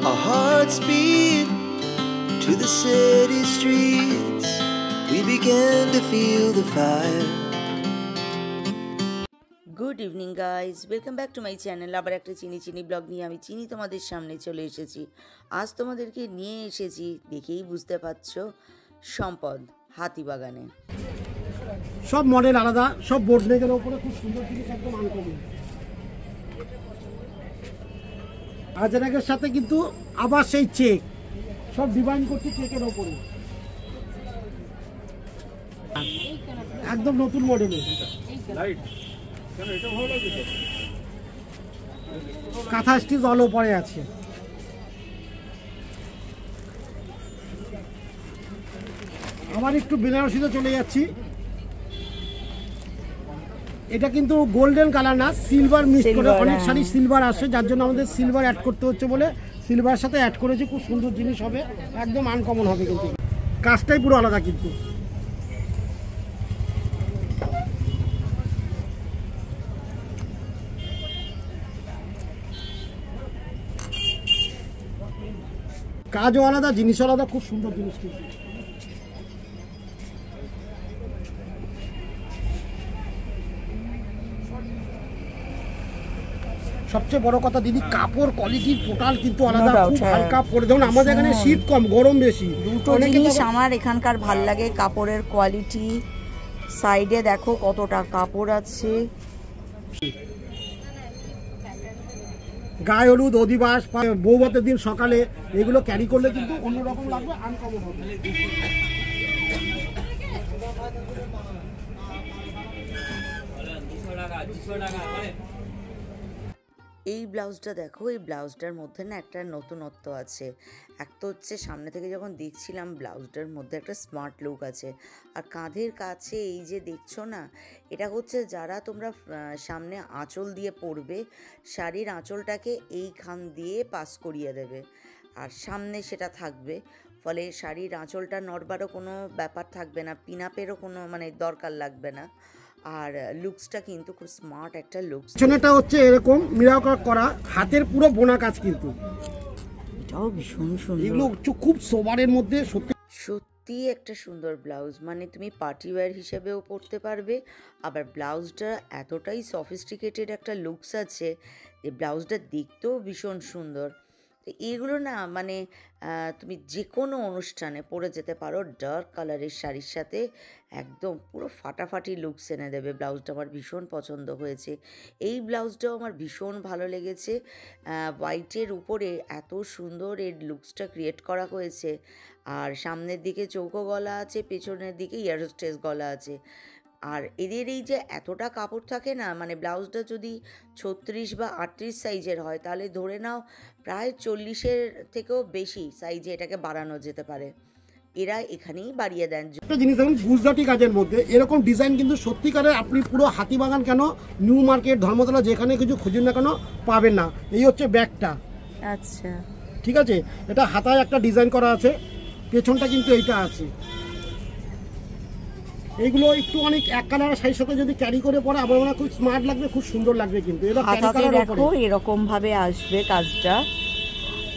Our hearts beat to the city streets. We began to feel the fire. Good evening guys, welcome back to my channel. আবার একটা চিনি blog নিয়ে আমি তোমাদের সামনে চলে এসেছি। আজ তোমাদেরকে নিয়ে এসেছি, দেখেই বুঝতে পারছো, সম্পদ হাতিবাগানে। সব মডেল আলাদা, সব বোর্ড নেকের উপরে খুব সুন্দর জিনিস, একদম আনকমন। আজরাকের সাথে কিন্তু আবার সেই চেক, সব ডিজাইন করছি চেকের ওপরে, একদম নতুন মডেলের। কাঁথা স্টিচ অল ওপরে আছে। আবার একটু বেনারসিতে চলে যাচ্ছি। এটা কিন্তু গোল্ডেন কালার না, সিলভার মিক্স করে। অনেক শাড়ি সিলভার আসে, যার জন্য আমাদের সিলভার অ্যাড করতে হচ্ছে বলে সিলভারের সাথে অ্যাড করেছি। খুব সুন্দর জিনিস হবে, একদম আনকমন হবে, কিন্তু কাজটাই পুরো আলাদা। কিন্তু কাজও আলাদা, জিনিস আলাদা, খুব সুন্দর জিনিস। কিন্তু সবচেয়ে বড় কথা দিদি, কাপড় কোয়ালিটি টোটাল কিন্তু আলাদা, খুব হালকা পরে। দেখুন আমাদের এখানে শীত কম, গরম বেশি। দুটো জিনিস আমার এখানকার ভাল লাগে, কাপড়ের কোয়ালিটি। সাইডে দেখো কতটা কাপড় আছে। গায়ে হলুদ, অধিবাস, বৌভাতের দিন সকালে এগুলো ক্যারি করলে কিন্তু অন্যরকম লাগবে, আনকমন হবে। এই ব্লাউজটা দেখো, এই ব্লাউজটার মধ্যে না একটা নতুনত্ব আছে। এক তো হচ্ছে সামনে থেকে যখন দেখছিলাম ব্লাউজটার মধ্যে একটা স্মার্ট লুক আছে, আর কাঁধের কাছে এই যে দেখছো না, এটা হচ্ছে যারা তোমরা সামনে আঁচল দিয়ে পরবে, শাড়ির আঁচলটাকে এইখান দিয়ে পাস করিয়ে দেবে, আর সামনে সেটা থাকবে। ফলে শাড়ির আঁচলটা নড়বারও কোনো ব্যাপার থাকবে না, পিনাপেরও কোনো দরকার লাগবে না। আর লুকসটা কিন্তু খুব স্মার্ট একটা লুকস। পিছনেটা হচ্ছে এরকম মিরাকল করা, হাতের পুরো বোনা কাজ, কিন্তু এটাও ভীষণ সুন্দর। এগুলো খুব সোবারের মধ্যে, সত্যি একটা সুন্দর ব্লাউজ। তুমি পার্টি ওয়্যার হিসেবেও পরতে পারবে, আবার ব্লাউজটা এতটাই সফিস্টিকেটেড একটা লুকস আছে যে ব্লাউজটা দেখতেও ভীষণ সুন্দর। তো এগুলো না তুমি যে কোনো অনুষ্ঠানে পরে যেতে পারো, ডার্ক কালারের শাড়ির সাথে একদম পুরো ফাটাফাটি লুকস এনে দেবে। ব্লাউজটা আমার ভীষণ পছন্দ হয়েছে। এই ব্লাউজটাও আমার ভীষণ ভালো লেগেছে। হোয়াইটের উপরে এত সুন্দর এর লুকসটা ক্রিয়েট করা হয়েছে, আর সামনের দিকে চৌকো গলা আছে, পেছনের দিকে এয়ার হোস্টেস গলা আছে। আর এদের এই যে এতটা কাপড় থাকে না, ব্লাউজটা যদি 36 বা 38 সাইজের হয়, তাহলে ধরে নাও প্রায় 40-এর থেকেও বেশি সাইজে এটাকে বাড়ানো যেতে পারে। এরা এখানেই বাড়িয়ে দেন। একটা জিনিস দেখুন, গুজরাটি কাজের মধ্যে এরকম ডিজাইন কিন্তু সত্যিকারের আপনি পুরো হাতিবাগান কেন, নিউ মার্কেট, ধর্মতলা, যেখানে কিছু খুঁজুন না কেন পাবেন না। এই হচ্ছে ব্যাগটা। আচ্ছা, ঠিক আছে, এটা হাতায় একটা ডিজাইন করা আছে, পেছনটা কিন্তু এইটা আছে। এইগুলো একটু অনেক এক কালারের শাড়ির সাথে যদি ক্যারি করে পরে আমার মনে হয় খুব স্মার্ট লাগবে, খুব সুন্দর লাগবে। কিন্তু এটা ক্যারি করার উপরে এরকম ভাবে আসবে কাজটা,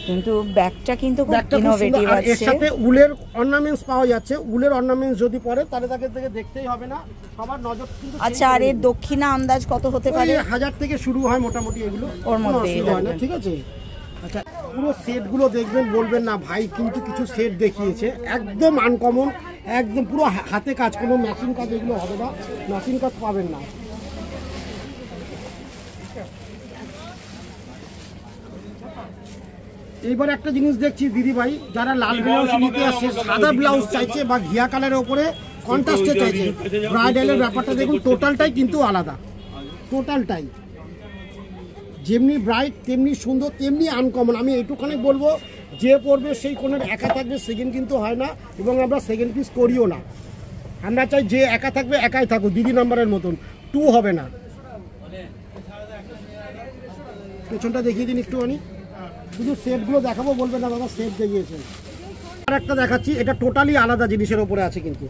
কিন্তু ব্যাগটা কিন্তু খুব ইনোভেটিভ আছে। এর সাথে উলের অর্নামেন্টস পাওয়া যাচ্ছে। উলের অর্নামেন্টস যদি পরে তাহলে তাকে দেখতেই হবে না, সবার নজর কিন্তু। আচ্ছা, আর এর দক্ষিণা আন্দাজ কত হতে পারে? 1000 থেকে শুরু হয় মোটামুটি, এগুলো ওর মধ্যে হয় না। ঠিক আছে, আচ্ছা পুরো সেটগুলো দেখবেন, বলবেন না ভাই কিন্তু কিছু সেট দেখিয়েছে, একদম আনকমন, একদম পুরো হাতে কাজ, কোনো মেশিন কাজ এগুলো হবে না, মেশিন কাজ পাবেন না। এইবার একটা জিনিস দেখছি দিদি ভাই, যারা লাল ব্লাউজ নিতে আসছে, সাদা ব্লাউজ চাইছে বা ঘিয়া কালারের ওপরে কন্ট্রাস্টে চাইছে, ব্রাইডালের ব্যাপারটা দেখুন, টোটালটাই কিন্তু আলাদা। টোটালটাই যেমনি ব্রাইট তেমনি সুন্দর, তেমনি আনকমন। আমি এইটুখানে বলবো, যে পড়বে সেই কোণের একা থাকবে, সেকেন্ড কিন্তু হয় না, এবং আমরা সেকেন্ড পিস করিও না। আমরা চাই যে একা থাকবে একাই থাকুক, দিদি নাম্বারের মতন, 2 হবে না। পেছনটা দেখিয়ে দিন একটুখানি, শুধু সেটগুলো দেখাবো, বলবেন না দাদা সেট দেখিয়েছেন। আর একটা দেখাচ্ছি, এটা টোটালি আলাদা জিনিসের ওপরে আছে। কিন্তু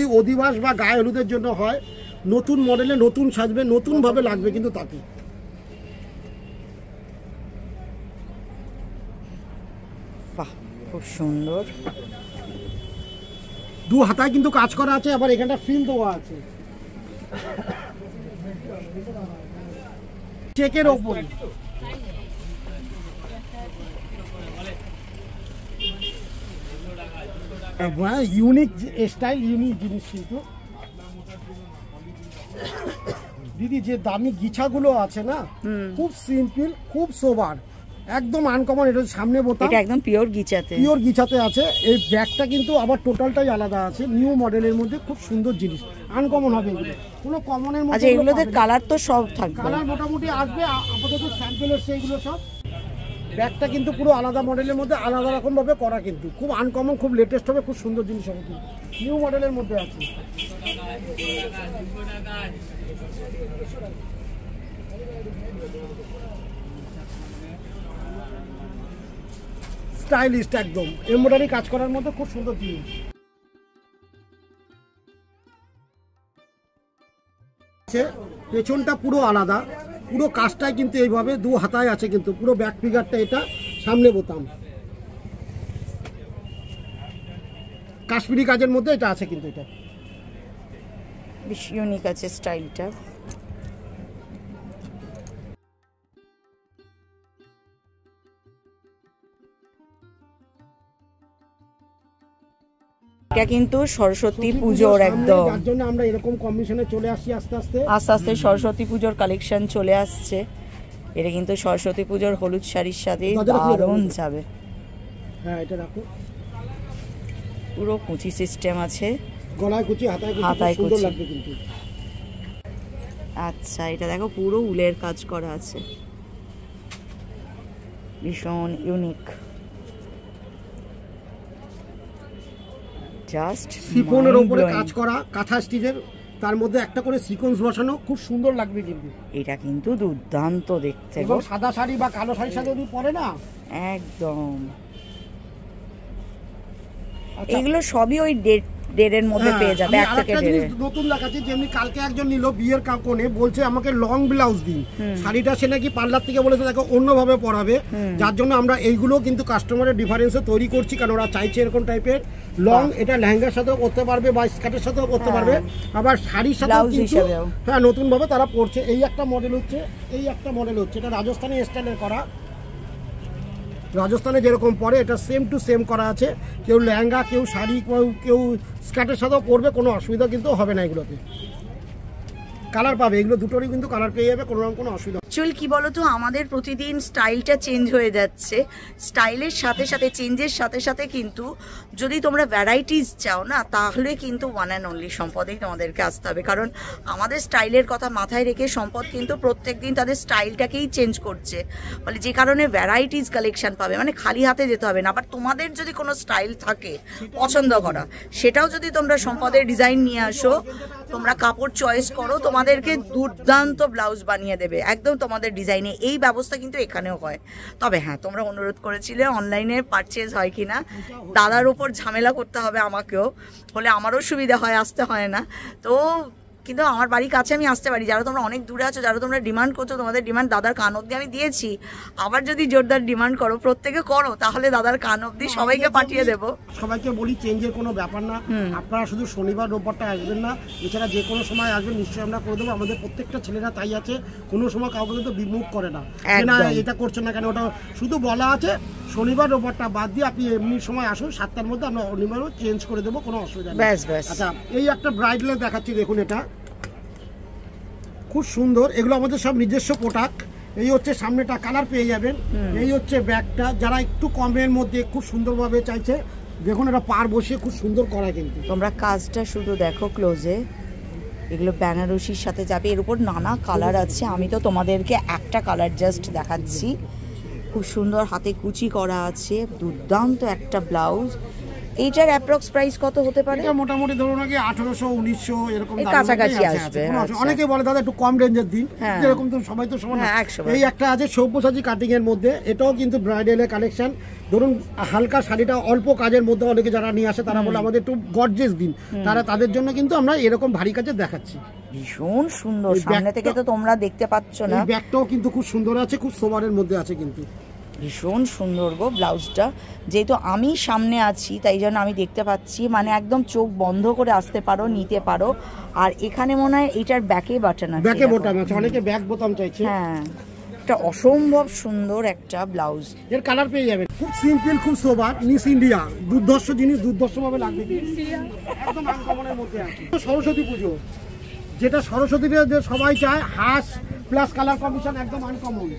যদি অধিবাস বা গায়ে হলুদের জন্য হয়, নতুন মডেলে নতুন সাজবে, নতুনভাবে লাগবে কিন্তু তাকে। বাহ, খুব সুন্দর। 2 হাতায় কিন্তু কাজ করা আছে, আবার এখানটা ফিল দেওয়া আছে চেকের ওপর। ইউনিক স্টাইল, ইউনিক জিনিস কিন্তু দিদি। যে দামি গিছাগুলো আছে না, খুব সিম্পল, খুব সোবার, একদম আনকমন। এটা সামনে বোতাম, এটা একদম পিওর গিছাতে আছে। এই ব্যাগটা কিন্তু আবার টোটালটাই আলাদা আছে, নিউ মডেলের মধ্যে খুব সুন্দর জিনিস, আনকমন হবে এগুলো, কোনো কমনের মধ্যে। আচ্ছা, এগুলোতে কালার তো সব থাকবে? কালার মোটামুটি আসবে, আপাতত স্যাম্পল এসছে এগুলো সব। ব্যাগটা কিন্তু পুরো আলাদা মডেলের মধ্যে, আলাদা রকম ভাবে করা, কিন্তু খুব আনকমন, খুব লেটেস্ট হবে, খুব সুন্দর জিনিস হবে, কিন্তু নিউ মডেলের মধ্যে আছে। স্টাইলিস্ট একদম, এমব্রয়ডারি কাজ করার মধ্যে খুব সুন্দর জিনিস। পেছনটা পুরো আলাদা, পুরো কাজটাই কিন্তু এইভাবে 2 হাতায় আছে, কিন্তু পুরো ব্যাক ফিগারটা এটা, সামনে বোতাম, কাশ্মীরি কাজের মধ্যে এটা আছে, কিন্তু এটা বেশ ইউনিক আছে স্টাইলটা। এটা কিন্তু সরস্বতী পুজোর একদম, যার জন্য আমরা এরকম কম্বিনেশনে চলে আসছি আস্তে আস্তে সরস্বতী পুজোর কালেকশন চলে আসছে। এটা কিন্তু সরস্বতী পুজোর হলুদ শাড়ির সাথে দারুণ যাবে। হ্যাঁ, এটা রাখো, পুরো কুচি সিস্টেম আছে, গলায় কুচি, হাতায় কুচি, লাগবে কিন্তু। আচ্ছা, এটা দেখো পুরো উলের কাজ করা আছে, ভীষণ ইউনিক। জাস্ট সিফনের উপরে কাজ করা, কাঁথা স্টিচের, তার মধ্যে একটা করে সিকোয়েন্স বসানো, খুব সুন্দর লাগবে কিন্তু। এটা কিন্তু দুর্দান্ত দেখতে, এবং সাদা শাড়ি বা কালো শাড়ির সাথে যদি পরে না, একদম। এগুলো সবই ওই দেড়ের মধ্যে পেয়ে যাবে, এক থেকে দেড়। নতুন দেখাচ্ছি, যেমনি কালকে একজন নিল বিয়ের কাকনে, বলছে আমাকে লং ব্লাউজ দিন, শাড়িটা সে নাকি পার্লার থেকে বলেছে তাকে অন্যভাবে পরাবে, যার জন্য আমরা এইগুলো কিন্তু কাস্টমারের ডিফারেন্সে তৈরি করছি, কারণ ওরা চাইছে এরকম টাইপের লং। এটা লেহেঙ্গার সাথেও করতে পারবে বা স্কার্টের সাথেও করতে পারবে, আবার শাড়ির সাথেও কিন্তু হ্যাঁ নতুন ভাবে তারা পরছে। এই একটা মডেল হচ্ছে, এটা রাজস্থানী স্টাইলের করা, রাজস্থানে যেরকম পরে এটা সেম টু সেম করা আছে। কেউ লেহেঙ্গা, কেউ শাড়ি, কেউ স্কার্টের সাথেও পরবে, কোনো অসুবিধা কিন্তু হবে না। এগুলোতে কালার পাবে, এগুলো দুটোরই কিন্তু কালার পেয়ে যাবে, কোনো রকম কোনো অসুবিধা। চল, কি বলতো, আমাদের প্রতিদিন স্টাইলটা চেঞ্জ হয়ে যাচ্ছে, স্টাইলের সাথে সাথে চেঞ্জের সাথে সাথে কিন্তু যদি তোমরা ভ্যারাইটিস চাও না, তাহলে কিন্তু ওয়ান অ্যান্ড অনলি সম্পদেই তোমাদেরকে আসতে হবে। কারণ আমাদের স্টাইলের কথা মাথায় রেখে সম্পদ কিন্তু প্রত্যেক দিন তাদের স্টাইলটাকেই চেঞ্জ করছে, বলে যে কারণে ভ্যারাইটিস কালেকশন পাবে, মানে খালি হাতে যেতে হবে না। আবার তোমাদের যদি কোনো স্টাইল থাকে পছন্দ করা, সেটাও যদি তোমরা সম্পদের ডিজাইন নিয়ে আসো, তোমরা কাপড় চয়েস করো, তোমাদেরকে দুর্দান্ত ব্লাউজ বানিয়ে দেবে একদম তোমাদের ডিজাইনে। এই ব্যবস্থা কিন্তু এখানেও হয়। তবে হ্যাঁ, তোমরা অনুরোধ করেছিলে অনলাইনে পারচেজ হয় কিনা, দাদার ওপর ঝামেলা করতে হবে আমাকেও, হলে আমারও সুবিধা হয়, আসতে হয় না। তো কিন্তু আমার বাড়ির কাছে আমি আসতে পারি। যারা তোমরা অনেক দূরে আছো, যারা তোমরা ডিমান্ড করছো, তোমাদের ডিমান্ড দাদার কান অব্দি আমি দিয়েছি। আবার যদি জোরদার ডিমান্ড করো, প্রত্যেকে করো, তাহলে দাদার কান অব্দি সবাইকে পাঠিয়ে দেবো। সবাইকে বলি চেঞ্জের কোনো ব্যাপার না, আপনারা শুধু শনিবার রোববারটা আসবেন না, এছাড়া যে কোনো সময় আসবেন, নিশ্চয়ই আমরা করে দেবো। আমাদের প্রত্যেকটা ছেলেরা তাই আছে, কোনো সময় কাউকে কিন্তু বিমুখ করে না, না এটা করছেন না কেন, ওটা শুধু বলা আছে শনিবার রোববারটা বাদ দিয়ে আপনি এমনি সময় আসুন, 7টার মধ্যে আমরা অনিবার্য চেঞ্জ করে দেবো, কোনো অসুবিধা নেই। আচ্ছা, এই একটা ব্রাইডাল দেখাচ্ছি, দেখুন এটা খুব সুন্দর। এগুলো আমাদের সব নিজস্ব প্রোডাক্ট। এই হচ্ছে সামনেটা, কালার পেয়ে যাবেন। এই হচ্ছে ব্যাগটা, যারা একটু কমের মধ্যে খুব সুন্দরভাবে চাইছে, দেখুন এটা পার বসিয়ে খুব সুন্দর করা, কিন্তু তোমরা কাজটা শুধু দেখো ক্লোজে। এগুলো বেনারসির সাথে যাবে, এর উপর নানা কালার আছে। আমি তো তোমাদেরকে একটা কালার জাস্ট দেখাচ্ছি। খুব সুন্দর হাতে কুচি করা আছে, দুর্দান্ত একটা ব্লাউজ, এইটার অ্যাপ্রক্স প্রাইস কত হতে পারে? এটা মোটামুটি ধরুন আগে 1800 1900 এরকম এই কাছাকাছি আসবে। অনেকে বলে দাদা একটু কম রেঞ্জের দিন, যেরকম তো সবাই তো সমান। এই একটা আছে সব্যসাচী কাটিং এর মধ্যে, এটাও কিন্তু ব্রাইডালের কালেকশন। ধরুন হালকা শাড়িটা অল্প কাজের মধ্যে অনেকে যারা নিয়ে আসে তারা বলে আমাদের একটু গর্জিয়াস দিন, তাদের জন্য কিন্তু আমরা এরকম ভারী কাজে দেখাচ্ছি। ভীষণ সুন্দর, সামনে থেকে তো তোমরা দেখতে পাচ্ছ না। এই ব্যাগটাও কিন্তু খুব সুন্দর আছে, খুব সোবারের মধ্যে আছে, কিন্তু ভীষণ সুন্দর গো ব্লাউজটা। যেহেতু আমি সামনে আছি তাই জন্য আমি দেখতে পাচ্ছি, মানে একদম চোখ বন্ধ করে আসতে পারো, নিতে পারো। আর এখানে মনে হয় এটার ব্যাকে বাটন আছে, ব্যাকে বোতাম আছে, অনেকে ব্যাক বোতাম চাইছে। হ্যাঁ, এটা অসম্ভব সুন্দর একটা ব্লাউজ। এর কালার পেয়ে যাবেন, খুব সিম্পল, খুব সোবার, মিস ইন্ডিয়া, দুর্ধর্ষ জিনিস, দুর্ধর্ষ ভাবে লাগবে, একদম আনকমনের মধ্যে আছে। সরস্বতী পুজো, যেটা সরস্বতীতে যে সবাই চায়, হাঁস প্লাস কালার কম্বিনেশন একদম আনকমন।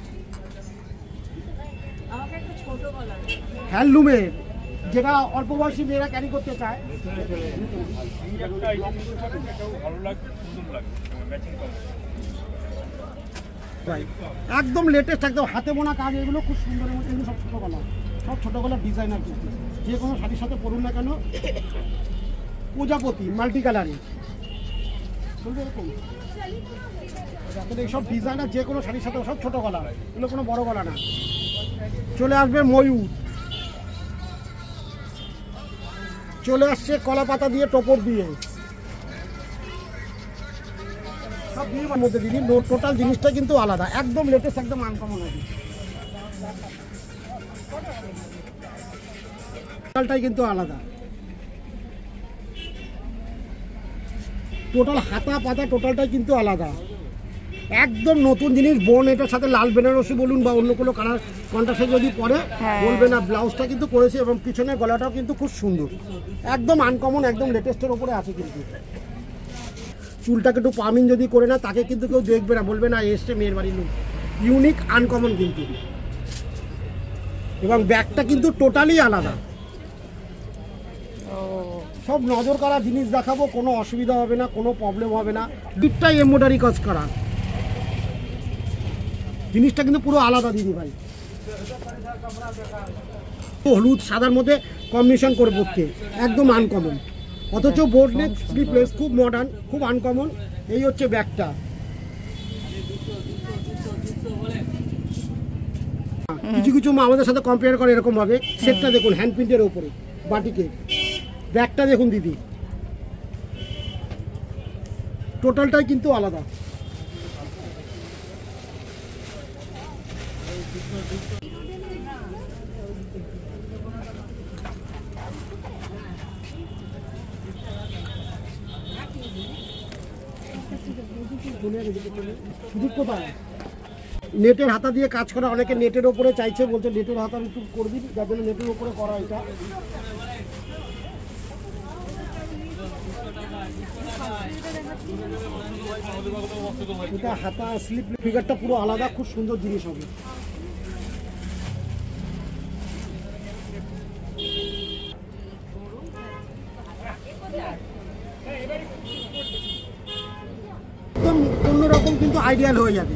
হ্যান্ডলুমের, যেটা অল্প বয়সী মেয়েরা ক্যারি করতে চায়, একদম লেটেস্ট, একদম হাতে বোনা কাজ, এগুলো খুব সুন্দর। এগুলো সব ছোটো গলা, সব ছোটো গলার ডিজাইনার, কিন্তু যে কোনো শাড়ির সাথে পরুন না কেন। প্রজাপতি মাল্টি কালারিং, এইসব ডিজাইনার যে কোনো শাড়ির সাথে, সব ছোটো গলা, এগুলো কোনো বড় গলা না। চলে আসবে ময়ূর, চলে আসছে কলা পাতা দিয়ে, টপর দিয়ে, সব দিয়ে মধ্যে দিদি। টোটাল জিনিসটা কিন্তু আলাদা, একদম লেটেস্ট, একদম আনকমন আছে। টোটালটাই কিন্তু আলাদা, টোটাল হাতা পাতা টোটালটাই কিন্তু আলাদা, একদম নতুন জিনিস। বোন এটার সাথে লাল বেনারসি বলুন বা অন্য কোনো কালার কন্ট্রাস্টে যদি পরে বলবে না। ব্লাউজটা কিন্তু করেছে এবং পিছনের গলাটাও কিন্তু খুব সুন্দর, একদম আনকমন, একদম লেটেস্টের ওপরে আছে। কিন্তু চুলটাকে একটু পামিং যদি করে না, তাকে কিন্তু কেউ দেখবে না, বলবে না এসছে মেয়ের বাড়ির লোক। ইউনিক, আনকমন কিন্তু, এবং ব্যাগটা কিন্তু টোটালি আলাদা। সব নজর করা জিনিস দেখাবো, কোনো অসুবিধা হবে না, কোনো প্রবলেম হবে না। বিটটাই এমব্রয়ডারি কাজ করা, জিনিসটা কিন্তু পুরো আলাদা দিদি ভাই। হলুদ সাদার মধ্যে কম্বিনেশন করে পড়তে, একদম আনকমন, অথচ বোর্ড নেক স্লিপলেস, খুব মডার্ন, খুব আনকমন। এই হচ্ছে ব্যাগটা। কিছু কিছু মা আমাদের সাথে কম্পেয়ার করে এরকম ভাবে। সেটটা দেখুন হ্যান্ড প্রিন্টের উপরে বাটিকে, ব্যাগটা দেখুন দিদি, টোটালটাই কিন্তু আলাদা। নেটের হাতা দিয়ে কাজ করা, অনেকে নেটের ওপরে চাইছে, বলছে নেটের হাতা একটু করবি, যার জন্য নেটের ওপরে করা। এটা হাতা স্লিপ ফিগারটা পুরো আলাদা, খুব সুন্দর জিনিস হবে। একদম অন্যরকম, কিন্তু আইডিয়াল হয়ে যাবে।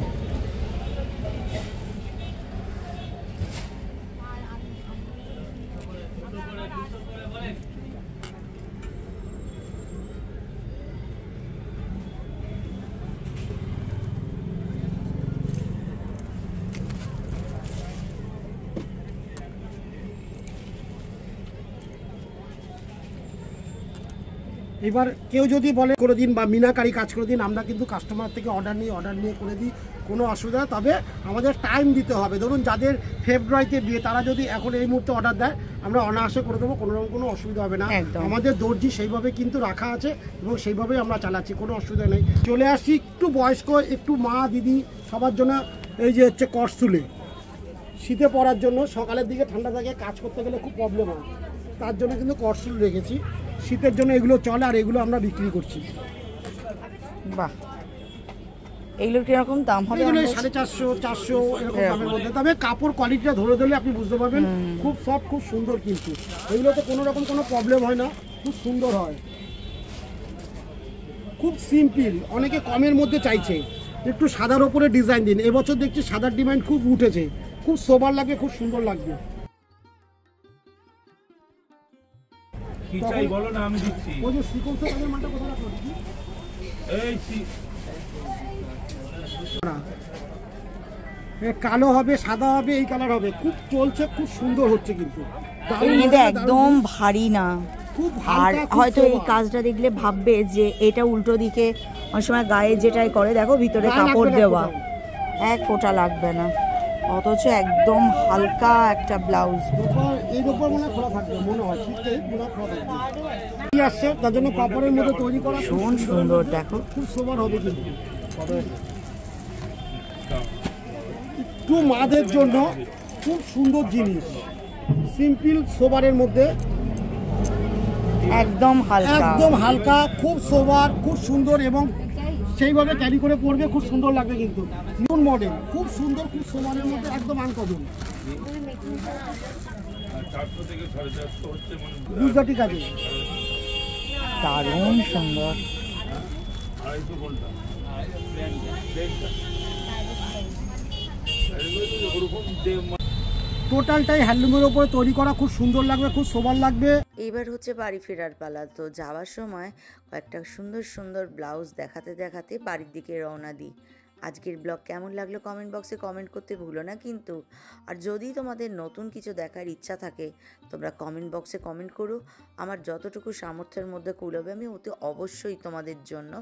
এবার কেউ যদি বলে করে দিন বা মিনাকারি কাজ করে দিন, আমরা কিন্তু কাস্টমার থেকে অর্ডার নিয়ে করে দিই, কোনো অসুবিধা। তবে আমাদের টাইম দিতে হবে। ধরুন যাদের ফেব্রুয়ারিতে বিয়ে, তারা যদি এখন এই মুহূর্তে অর্ডার দেয়, আমরা অনায়াসে করে দেবো, কোনো অসুবিধা হবে না। আমাদের দর্জি সেইভাবে কিন্তু রাখা আছে এবং সেইভাবেই আমরা চালাচ্ছি, কোনো অসুবিধা নেই। চলে আসি একটু বয়স্ক, একটু মা দিদি সবার জন্য। এই যে হচ্ছে কটসুলে, শীতে পরার জন্য, সকালের দিকে ঠান্ডা থাকে, কাজ করতে গেলে খুব প্রবলেম হয়, তার জন্য কিন্তু কটসুল রেখেছি। শীতের জন্য এগুলো চলে, আর এগুলো আমরা বিক্রি করছি। বাহ, এইগুলো কিরকম দাম হবে? 450 400 এরকম দামের মধ্যে। তবে কাপড় কোয়ালিটিটা ধরে ধরলে আপনি বুঝতে পারবেন, খুব সফট, খুব সুন্দর। কিন্তু এগুলোতে কোনো রকম কোনো প্রবলেম হয় না, খুব সুন্দর হয়, খুব সিম্পল। অনেকে কমের মধ্যে চাইছে, একটু সাদার ওপরে ডিজাইন দিন। এবছর দেখছি সাদার ডিমান্ড খুব উঠেছে, খুব সোবার লাগে, খুব সুন্দর লাগবে। কি চাই বলো না, আমি দিচ্ছি। ওই যে শ্রীকোষ কাজের মালটা কোথায় রাখো দিদি? এই কালো হবে, সাদা হবে, এই কালার হবে, খুব চলছে, খুব সুন্দর হচ্ছে কিন্তু কিন্তু একদম ভারী না। খুব আর হালকা, খুব হয়তো এই সোবার। কাজটা দেখলে ভাববে যে এটা উল্টো দিকে অনেক সময় গায়ে যেটাই করে, দেখো ভিতরে গায়ে লাগবে কাপড় না দেওয়া, কোথাও। এক ফোঁটা লাগবে না, অথচ একদম হালকা একটা ব্লাউজ। এর উপর মনে হয় খোলা থাকবে, মনে হয় ঠিক মনে হয় খোলা থাকবে। কি আসছে তার জন্য কাপড়ের মধ্যে তৈরি করা, ভীষণ সুন্দর, দেখো খুব সোবার হবে কিন্তু। একটু মাদের জন্য খুব সুন্দর জিনিস, সিম্পল সোবারের মধ্যে, একদম হালকা। একদম হালকা, খুব সোবার, খুব সুন্দর, এবং সেইভাবে ক্যারি করে পরবে, খুব সুন্দর লাগবে কিন্তু। নিউন মডেল, খুব সুন্দর, খুব সোবারের মধ্যে, একদম আনকমন, 400 থেকে 450 হচ্ছে মানে গুজরাটি কাজে। দারুণ সুন্দর। 250 ঘন্টা ওরকম টোটালটাই হ্যান্ডলুমের উপরে তৈরি করা, খুব সুন্দর লাগবে, খুব সোবার লাগবে। এইবার হচ্ছে বাড়ি ফেরার পালা। তো যাওয়ার সময় কয়েকটা সুন্দর সুন্দর ব্লাউজ দেখাতে দেখাতে বাড়ির দিকে রওনা দিই। আজকের ব্লগ কেমন লাগলো কমেন্ট বক্সে কমেন্ট করতে ভুলো না কিন্তু। আর যদি তোমাদের নতুন কিছু দেখার ইচ্ছা থাকে তোমরা কমেন্ট বক্সে কমেন্ট করো। আমার যতটুকু সামর্থ্যের মধ্যে কুলোবে আমি অতি অবশ্যই তোমাদের জন্য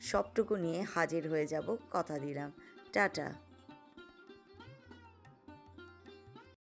সবটুকু নিয়ে হাজির হয়ে যাব, কথা দিলাম। টাটা।